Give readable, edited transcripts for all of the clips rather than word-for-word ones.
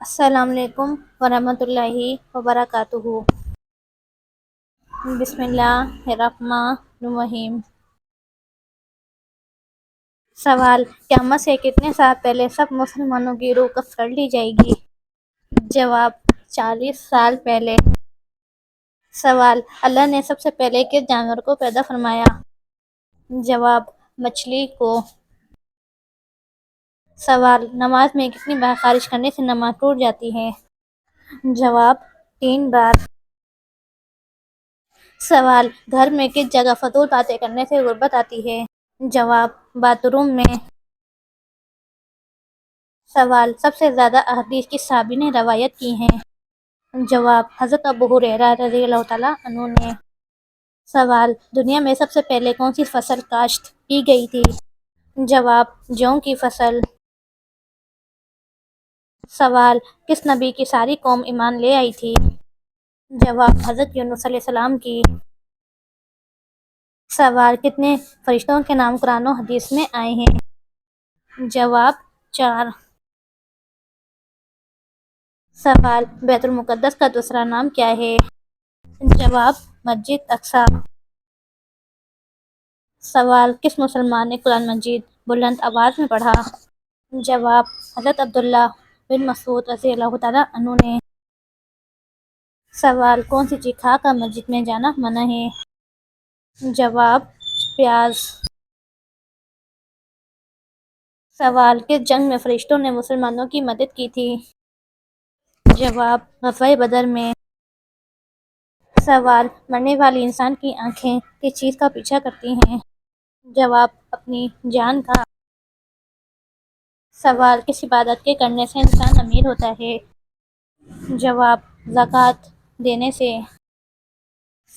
السلام علیکم ورحمۃ اللہ وبرکاتہ۔ بسم اللہ الرحمن الرحیم۔ سوال: قیامت سے کتنے سال پہلے سب مسلمانوں کی روح قبض کر لی جائے گی؟ جواب: 40 سال پہلے۔ سوال: اللہ نے سب سے پہلے کس جانور کو پیدا فرمایا؟ جواب: مچھلی کو۔ سوال: نماز میں کتنی بار خارج کرنے سے نماز ٹوٹ جاتی ہے؟ جواب: 3 بار۔ سوال: گھر میں کس جگہ فضول باتیں کرنے سے غربت آتی ہے؟ جواب: باتھ روم میں۔ سوال: سب سے زیادہ احادیث کس صحابی نے روایت کی ہیں؟ جواب: حضرت ابو ہریرہ رضی اللہ تعالیٰ عنہ نے۔ سوال: دنیا میں سب سے پہلے کون سی فصل کاشت کی گئی تھی؟ جواب: جوں کی فصل۔ سوال: کس نبی کی ساری قوم ایمان لے آئی تھی؟ جواب: حضرت یونس علیہ السلام کی۔ سوال: کتنے فرشتوں کے نام قرآن و حدیث میں آئے ہیں؟ جواب: 4۔ سوال: بیت المقدس کا دوسرا نام کیا ہے؟ جواب: مسجد اقصی۔ سوال: کس مسلمان نے قرآن مجید بلند آواز میں پڑھا؟ جواب: حضرت عبداللہ بن مسعود رضی اللہ تعالیٰ عنہ نے۔ سوال: کون سی چیز کھا کر مسجد میں جانا منع ہے؟ جواب: پیاز۔ سوال: کس جنگ میں فرشتوں نے مسلمانوں کی مدد کی تھی؟ جواب: غزوہ بدر میں۔ سوال: مرنے والے انسان کی آنکھیں کس چیز کا پیچھا کرتی ہیں؟ جواب: اپنی جان کا۔ سوال: کس عبادت کے کرنے سے انسان امیر ہوتا ہے؟ جواب: زکوٰۃ دینے سے۔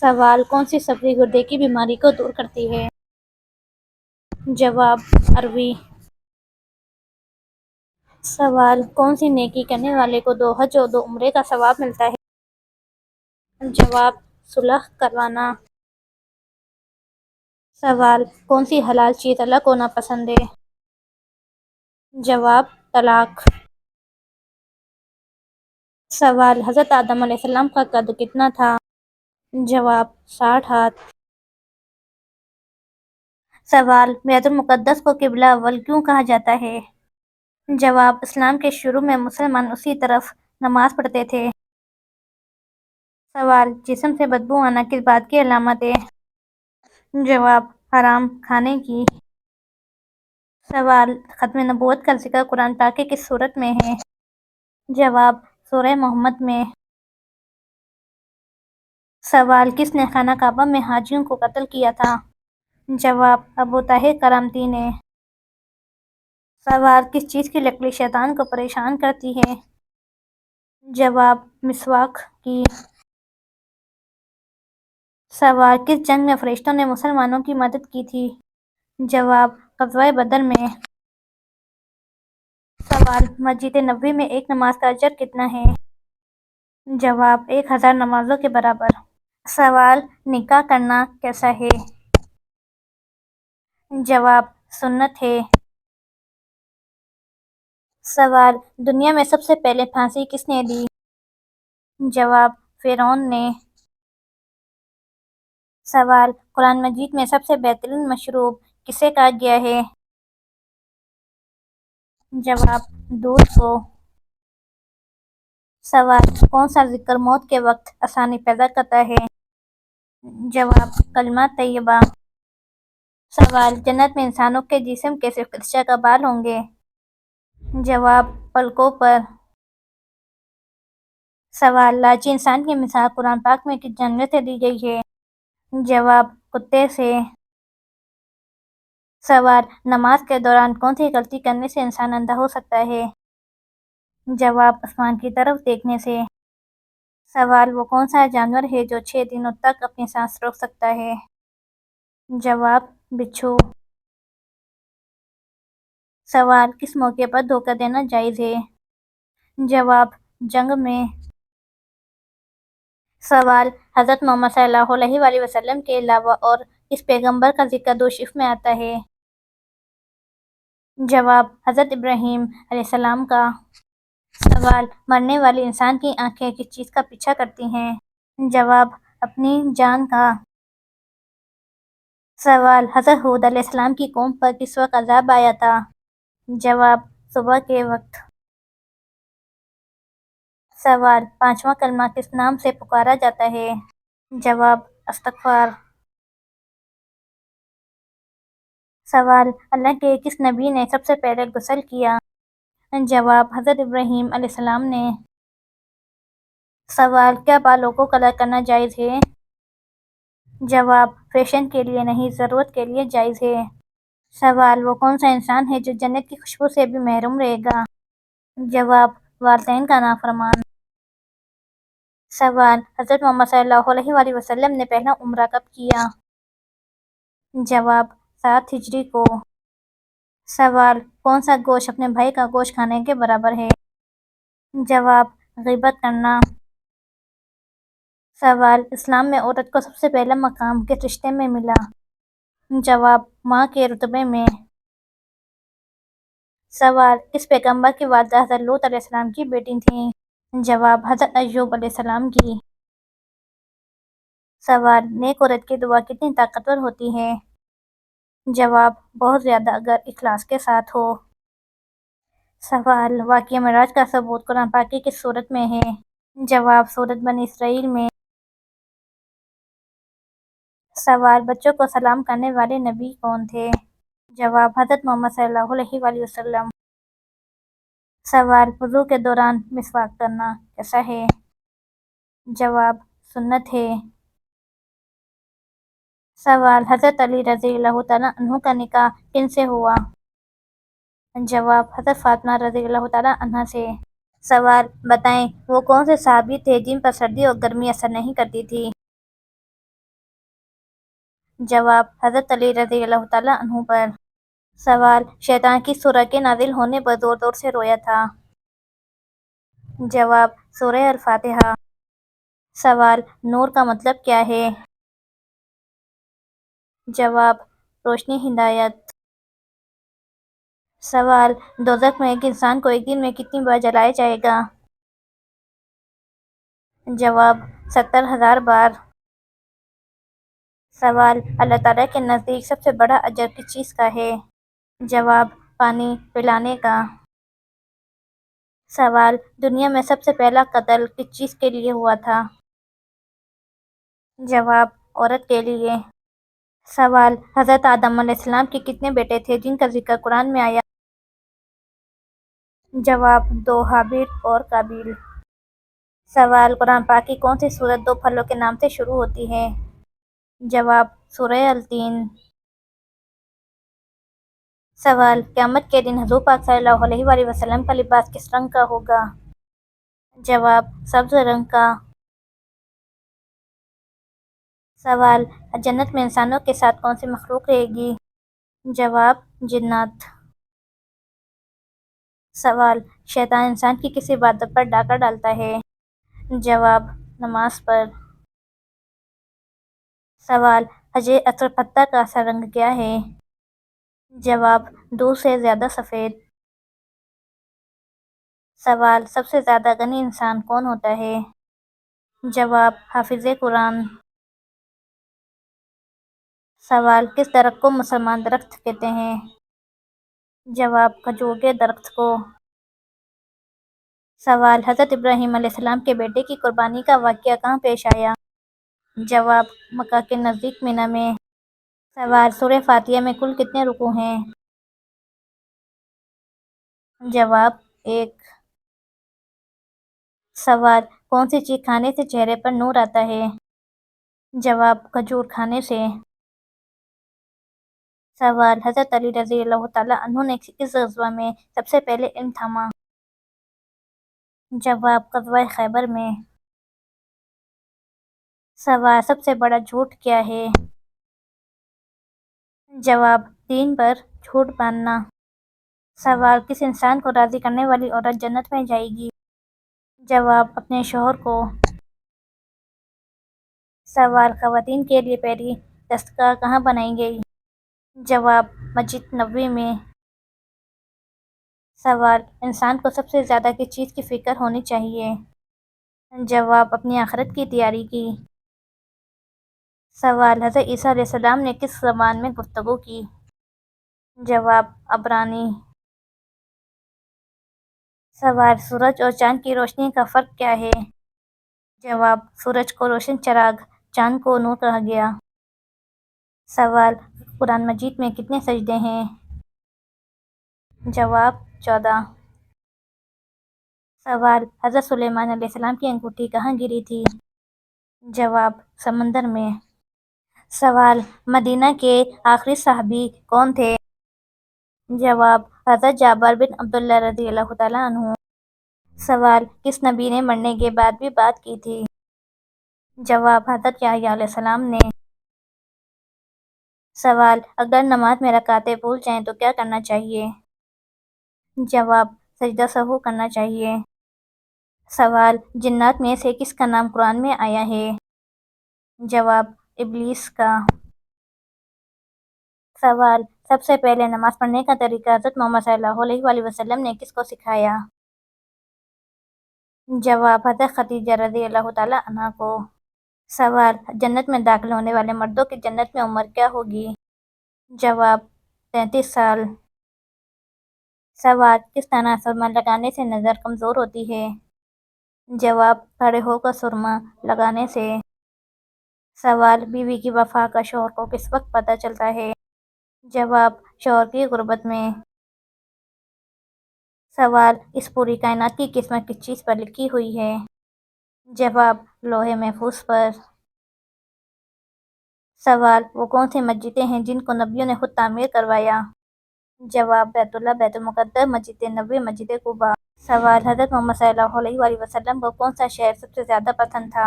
سوال: کون سی سبزی گردے کی بیماری کو دور کرتی ہے؟ جواب: اروی۔ سوال: کون سی نیکی کرنے والے کو 2 حج و 2 عمرے کا ثواب ملتا ہے؟ جواب: صلح کروانا۔ سوال: کون سی حلال چیز اللہ کو ناپسند ہے؟ جواب: طلاق۔ سوال: حضرت آدم علیہ السلام کا قد کتنا تھا؟ جواب: 60 ہاتھ۔ سوال: بیت المقدس کو قبلہ اول کیوں کہا جاتا ہے؟ جواب: اسلام کے شروع میں مسلمان اسی طرف نماز پڑھتے تھے۔ سوال: جسم سے بدبو آنا کس بات کی علامت ہے؟ جواب: حرام کھانے کی۔ سوال: ختم نبوت کا ذکر قرآن پاک کی کس سورت میں ہے؟ جواب: سورہ محمد میں۔ سوال: کس نے خانہ کعبہ میں حاجیوں کو قتل کیا تھا؟ جواب: ابو طاہر کرامتی نے۔ سوال: کس چیز کی لکڑی شیطان کو پریشان کرتی ہے؟ جواب: مسواک کی۔ سوال: کس جنگ میں فرشتوں نے مسلمانوں کی مدد کی تھی؟ جواب: غزوہ بدر میں۔ سوال: مسجد نبوی میں ایک نماز کا اجر کتنا ہے؟ جواب: 1000 نمازوں کے برابر۔ سوال: نکاح کرنا کیسا ہے؟ جواب: سنت ہے۔ سوال: دنیا میں سب سے پہلے پھانسی کس نے دی؟ جواب: فرعون نے۔ سوال: قرآن مجید میں سب سے بہترین مشروب کسے کہا گیا ہے؟ جواب: دودھ کو۔ سوال: کون سا ذکر موت کے وقت آسانی پیدا کرتا ہے؟ جواب: کلمہ طیبہ۔ سوال: جنت میں انسانوں کے جسم کے صرف کس جگہ بال ہوں گے؟ جواب: پلکوں پر۔ سوال: لاجی انسان کی مثال قرآن پاک میں کس جانور سے دی گئی ہے؟ جواب: کتے سے۔ سوال: نماز کے دوران کون سی غلطی کرنے سے انسان اندھا ہو سکتا ہے؟ جواب: آسمان کی طرف دیکھنے سے۔ سوال: وہ کون سا جانور ہے جو 6 دنوں تک اپنی سانس روک سکتا ہے؟ جواب: بچھو۔ سوال: کس موقع پر دھوکہ دینا جائز ہے؟ جواب: جنگ میں۔ سوال: حضرت محمد صلی اللہ علیہ وسلم کے علاوہ اور کس پیغمبر کا ذکر 2 شف میں آتا ہے؟ جواب: حضرت ابراہیم علیہ السلام کا۔ سوال: مرنے والے انسان کی آنکھیں کس چیز کا پیچھا کرتی ہیں؟ جواب: اپنی جان کا۔ سوال: حضرت ہود علیہ السلام کی قوم پر کس وقت عذاب آیا تھا؟ جواب: صبح کے وقت۔ سوال: پانچواں کلمہ کس نام سے پکارا جاتا ہے؟ جواب: استغفار۔ سوال: اللہ کے کس نبی نے سب سے پہلے غسل کیا؟ جواب: حضرت ابراہیم علیہ السلام نے۔ سوال: کیا بالوں کو کلر کرنا جائز ہے؟ جواب: فیشن کے لیے نہیں، ضرورت کے لیے جائز ہے۔ سوال: وہ کون سا انسان ہے جو جنت کی خوشبو سے بھی محروم رہے گا؟ جواب: والدین کا نافرمان۔ سوال: حضرت محمد صلی اللہ علیہ وآلہ وسلم نے پہلا عمرہ کب کیا؟ جواب: 7 ہجری کو۔ سوال: کون سا گوشت اپنے بھائی کا گوشت کھانے کے برابر ہے؟ جواب: غیبت کرنا۔ سوال: اسلام میں عورت کو سب سے پہلا مقام کس رشتے میں ملا؟ جواب: ماں کے رتبے میں۔ سوال: کس پیغمبر کی والدہ حضرت لوط علیہ السلام کی بیٹی تھیں؟ جواب: حضرت ایوب علیہ السلام کی۔ سوال: نیک عورت کی دعا کتنی طاقتور ہوتی ہے؟ جواب: بہت زیادہ، اگر اخلاص کے ساتھ ہو۔ سوال: واقعہ معراج کا ثبوت قرآن پاک کی کس سورت میں ہے؟ جواب: سورۃ بنی اسرائیل میں۔ سوال: بچوں کو سلام کرنے والے نبی کون تھے؟ جواب: حضرت محمد صلی اللہ علیہ وآلہ وسلم۔ سوال: وضو کے دوران مسواک کرنا کیسا ہے؟ جواب: سنت ہے۔ سوال: حضرت علی رضی اللہ تعالیٰ عنہ کا نکاح کن سے ہوا؟ جواب: حضرت فاطمہ رضی اللہ تعالیٰ عنہا سے۔ سوال: بتائیں وہ کون سے صحابی تھے جن پر سردی اور گرمی اثر نہیں کرتی تھی؟ جواب: حضرت علی رضی اللہ تعالیٰ عنہ پر۔ سوال: شیطان کس سورہ کے نازل ہونے پر زور زور سے رویا تھا؟ جواب: سورہ الفاتحہ۔ سوال: نور کا مطلب کیا ہے؟ جواب: روشنی، ہدایت۔ سوال: دوزخ میں ایک انسان کو ایک دن میں کتنی بار جلایا جائے گا؟ جواب: 70,000 بار۔ سوال: اللہ تعالیٰ کے نزدیک سب سے بڑا اجر کس چیز کا ہے؟ جواب: پانی پلانے کا۔ سوال: دنیا میں سب سے پہلا قتل کس چیز کے لیے ہوا تھا؟ جواب: عورت کے لیے۔ سوال: حضرت آدم علیہ السلام کے کتنے بیٹے تھے جن کا ذکر قرآن میں آیا؟ جواب: 2، حابیل اور قابیل۔ سوال: قرآن پاک کی کون سی سورت 2 پھلوں کے نام سے شروع ہوتی ہے؟ جواب: سورہ التین۔ سوال: قیامت کے دن حضور پاک صلی اللہ علیہ وآلہ وسلم کا لباس کس رنگ کا ہوگا؟ جواب: سبز رنگ کا۔ سوال: جنت میں انسانوں کے ساتھ کون سی مخلوق رہے گی؟ جواب: جنات۔ سوال: شیطان انسان کی کس عبادت پر ڈاکہ ڈالتا ہے؟ جواب: نماز پر۔ سوال: حجر اسود پتھر کا اصل رنگ کیا ہے؟ جواب: دودھ سے زیادہ سفید۔ سوال: سب سے زیادہ غنی انسان کون ہوتا ہے؟ جواب: حافظ قرآن۔ سوال: کس درخت کو مسلمان درخت کہتے ہیں؟ جواب: کھجور کے درخت کو۔ سوال: حضرت ابراہیم علیہ السلام کے بیٹے کی قربانی کا واقعہ کہاں پیش آیا؟ جواب: مکہ کے نزدیک منی میں۔ سوال: سورہ فاتحہ میں کل کتنے رکوع ہیں؟ جواب: 1۔ سوال: کون سی چیز کھانے سے چہرے پر نور آتا ہے؟ جواب: کھجور کھانے سے۔ سوال: حضرت علی رضی اللہ تعالیٰ عنہ نے کس غزوہ میں سب سے پہلے علم تھاما؟ جواب: غزوہ خیبر میں۔ سوال: سب سے بڑا جھوٹ کیا ہے؟ جواب: دین پر جھوٹ باندھنا۔ سوال: کس انسان کو راضی کرنے والی عورت جنت میں جائے گی؟ جواب: اپنے شوہر کو۔ سوال: خواتین کے لیے پہلی دستگاہ کہاں بنائی گئی؟ جواب: مسجد نبوی میں۔ سوال: انسان کو سب سے زیادہ کس چیز کی فکر ہونی چاہیے؟ جواب: اپنی آخرت کی تیاری کی۔ سوال: حضرت عیسیٰ علیہ السلام نے کس زبان میں گفتگو کی؟ جواب: عبرانی۔ سوال: سورج اور چاند کی روشنی کا فرق کیا ہے؟ جواب: سورج کو روشن چراغ، چاند کو نور کہا گیا۔ سوال: قرآن مجید میں کتنے سجدے ہیں؟ جواب: 14۔ سوال: حضرت سلیمان علیہ السلام کی انگوٹھی کہاں گری تھی؟ جواب: سمندر میں۔ سوال: مدینہ کے آخری صحابی کون تھے؟ جواب: حضرت جابر بن عبداللہ رضی اللہ تعالیٰ عنہ۔ سوال: کس نبی نے مرنے کے بعد بھی بات کی تھی؟ جواب: حضرت یحییٰ علیہ السلام نے۔ سوال: اگر نماز میں رکعتیں بھول جائیں تو کیا کرنا چاہیے؟ جواب: سجدہ سہو کرنا چاہیے۔ سوال: جنات میں سے کس کا نام قرآن میں آیا ہے؟ جواب: ابلیس کا۔ سوال: سب سے پہلے نماز پڑھنے کا طریقہ حضرت محمد صلی اللہ علیہ وآلہ وسلم نے کس کو سکھایا؟ جواب: حضرت خدیجہ رضی اللہ تعالیٰ عنہا کو۔ سوال: جنت میں داخل ہونے والے مردوں کی جنت میں عمر کیا ہوگی؟ جواب: 33 سال۔ سوال: کس طرح سرما لگانے سے نظر کمزور ہوتی ہے؟ جواب: کھڑے ہو کر سرما لگانے سے۔ سوال: بیوی کی وفا کا شوہر کو کس وقت پتہ چلتا ہے؟ جواب: شوہر کی غربت میں۔ سوال: اس پوری کائنات کی قسمت کس چیز پر لکھی ہوئی ہے؟ جواب: لوح محفوظ پر۔ سوال: وہ کون سی مسجدیں ہیں جن کو نبیوں نے خود تعمیر کروایا؟ جواب: بیت اللہ، بیت المقدس، مسجد نبوی، مسجد قباء۔ سوال: حضرت محمد صلی اللہ علیہ وآلہ وسلم کو کون سا شہر سب سے زیادہ پسند تھا؟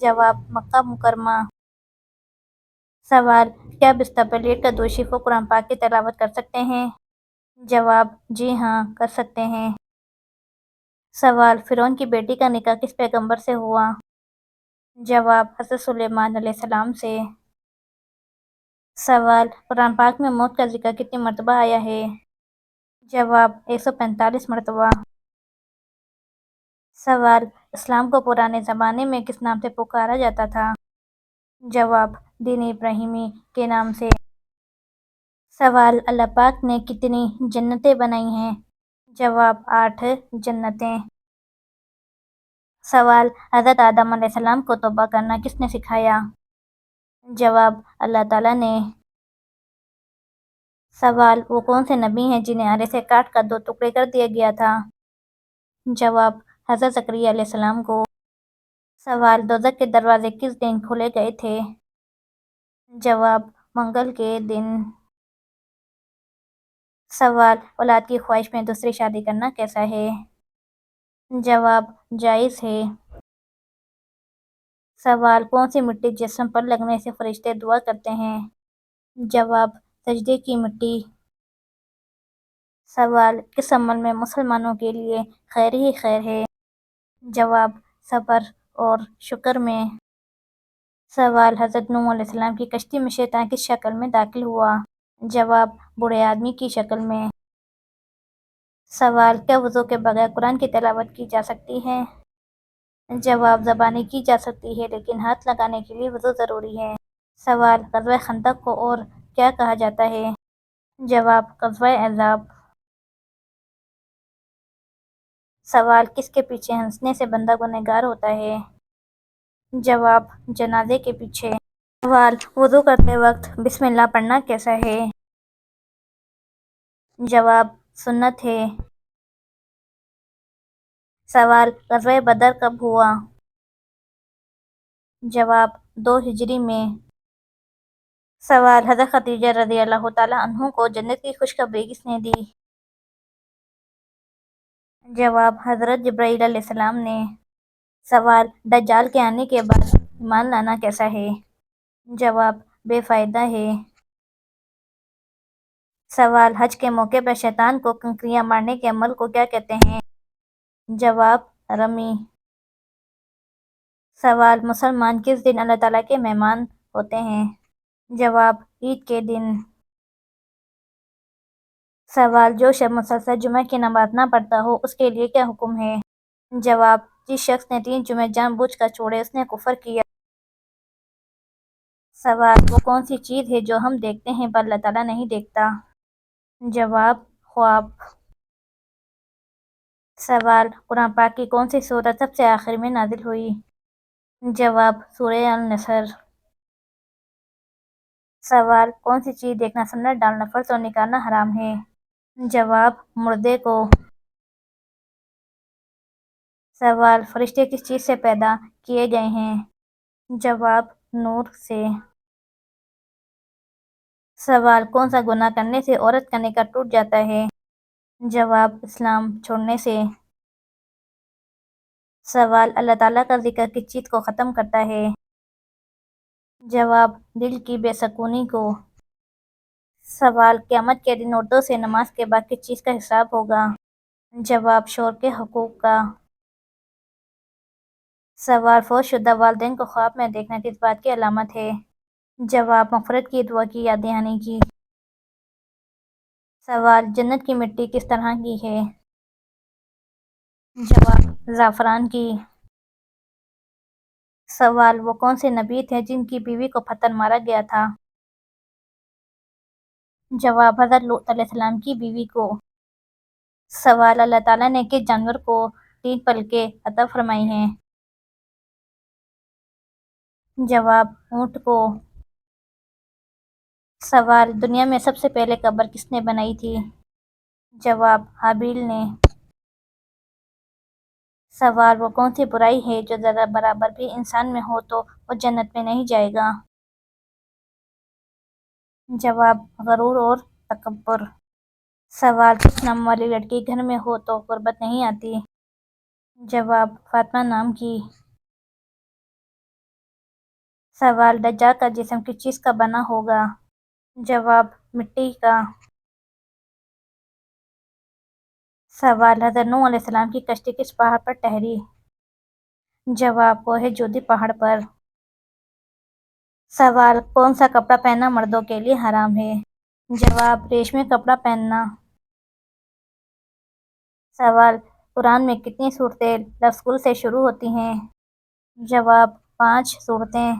جواب: مکہ مکرمہ۔ سوال: کیا بستر پر لیٹ کر درود شریف و قرآن پاک کی تلاوت کر سکتے ہیں؟ جواب: جی ہاں، کر سکتے ہیں۔ سوال: فرعون کی بیٹی کا نکاح کس پیغمبر سے ہوا؟ جواب: حضرت سلیمان علیہ السلام سے۔ سوال: قرآن پاک میں موت کا ذکر کتنی مرتبہ آیا ہے؟ جواب: 145 مرتبہ۔ سوال: اسلام کو پرانے زمانے میں کس نام سے پکارا جاتا تھا؟ جواب: دین ابراہیمی کے نام سے۔ سوال: اللہ پاک نے کتنی جنتیں بنائی ہیں؟ جواب: 8 جنتیں۔ سوال: حضرت آدم علیہ السلام کو توبہ کرنا کس نے سکھایا؟ جواب: اللہ تعالیٰ نے۔ سوال: وہ کون سے نبی ہیں جنہیں آرے سے کاٹ کر 2 ٹکڑے کر دیا گیا تھا؟ جواب: حضرت زکریا علیہ السلام کو۔ سوال: دوزخ کے دروازے کس دن کھولے گئے تھے؟ جواب: منگل کے دن۔ سوال: اولاد کی خواہش میں دوسری شادی کرنا کیسا ہے؟ جواب: جائز ہے۔ سوال: کون سی مٹی جسم پر لگنے سے فرشتے دعا کرتے ہیں؟ جواب: سجدے کی مٹی۔ سوال: کس عمل میں مسلمانوں کے لیے خیر ہی خیر ہے؟ جواب: صبر اور شکر میں۔ سوال: حضرت نوح علیہ السلام کی کشتی میں شیطان کس شکل میں داخل ہوا؟ جواب: بوڑھے آدمی کی شکل میں۔ سوال: کیا وضو کے بغیر قرآن کی تلاوت کی جا سکتی ہے؟ جواب: زبانی کی جا سکتی ہے لیکن ہاتھ لگانے کے لیے وضو ضروری ہے۔ سوال: غزوہ خندق کو اور کیا کہا جاتا ہے؟ جواب: غزوہ احزاب۔ سوال: کس کے پیچھے ہنسنے سے بندہ گنہگار ہوتا ہے؟ جواب: جنازے کے پیچھے۔ سوال: وضو کرتے وقت بسم اللہ پڑھنا کیسا ہے؟ جواب: سنت ہے۔ سوال: غزوہ بدر کب ہوا؟ جواب: 2 ہجری میں۔ سوال: حضرت خدیجہ رضی اللہ تعالیٰ عنہ کو جنت کی خوشخبری کس نے دی؟ جواب: حضرت جبرائیل علیہ السلام نے۔ سوال: دجال کے آنے کے بعد ایمان لانا کیسا ہے؟ جواب: بے فائدہ ہے۔ سوال: حج کے موقع پر شیطان کو کنکریاں مارنے کے عمل کو کیا کہتے ہیں؟ جواب: رمی۔ سوال: مسلمان کس دن اللہ تعالیٰ کے مہمان ہوتے ہیں؟ جواب: عید کے دن۔ سوال: جو شخص مسلسل جمعہ کی نماز نہ پڑھتا ہو اس کے لیے کیا حکم ہے؟ جواب: جس شخص نے 3 جمعے جان بوجھ کر چھوڑے اس نے کفر کیا۔ سوال: وہ کون سی چیز ہے جو ہم دیکھتے ہیں پر اللہ تعالیٰ نہیں دیکھتا؟ جواب: خواب۔ سوال: قرآن پاک کی کون سی سورت سب سے آخر میں نازل ہوئی؟ جواب: سورہ النصر۔ سوال: کون سی چیز دیکھنا سنت ڈالنا فرض اور نکالنا حرام ہے؟ جواب: مردے کو۔ سوال: فرشتے کس چیز سے پیدا کیے گئے ہیں؟ جواب: نور سے۔ سوال: کون سا گناہ کرنے سے عورت کا نکاح ٹوٹ جاتا ہے؟ جواب: اسلام چھوڑنے سے۔ سوال: اللہ تعالیٰ کا ذکر کس چیز کو ختم کرتا ہے؟ جواب: دل کی بے سکونی کو۔ سوال: قیامت کے دن عورتوں سے نماز کے بعد کس چیز کا حساب ہوگا؟ جواب: شوہر کے حقوق کا۔ سوال: فوت شدہ والدین کو خواب میں دیکھنا کس بات کی علامت ہے؟ جواب: مغفرت کی دعا کی یاد دہانی کی۔ سوال: جنت کی مٹی کس طرح کی ہے؟ جواب: زعفران کی۔ سوال: وہ کون سے نبی تھے جن کی بیوی کو پتھر مارا گیا تھا؟ جواب: حضرت لوط علیہ السلام کی بیوی کو۔ سوال: اللہ تعالیٰ نے کس جانور کو 3 پلکیں عطا فرمائی ہیں؟ جواب: اونٹ کو۔ سوال: دنیا میں سب سے پہلے قبر کس نے بنائی تھی؟ جواب: حابیل نے۔ سوال: وہ کون سی برائی ہے جو ذرہ برابر بھی انسان میں ہو تو وہ جنت میں نہیں جائے گا؟ جواب: غرور اور تکبر۔ سوال: کس نام والی لڑکی گھر میں ہو تو غربت نہیں آتی؟ جواب: فاطمہ نام کی۔ سوال: دجال کا جسم کس چیز کا بنا ہوگا؟ جواب: مٹی کا۔ سوال: حضرت نوح علیہ السلام کی کشتی کس پہاڑ پر ٹھہری؟ جواب: کوہ جودی پہاڑ پر۔ سوال: کون سا کپڑا پہننا مردوں کے لیے حرام ہے؟ جواب: ریشمی کپڑا پہننا۔ سوال: قرآن میں کتنی سورتیں لفظ قل سے شروع ہوتی ہیں؟ جواب: 5 سورتیں۔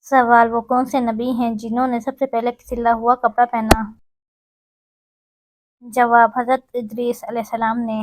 سوال: وہ کون سے نبی ہیں جنہوں نے سب سے پہلے سلا ہوا کپڑا پہنا؟ جواب: حضرت ادریس علیہ السلام نے۔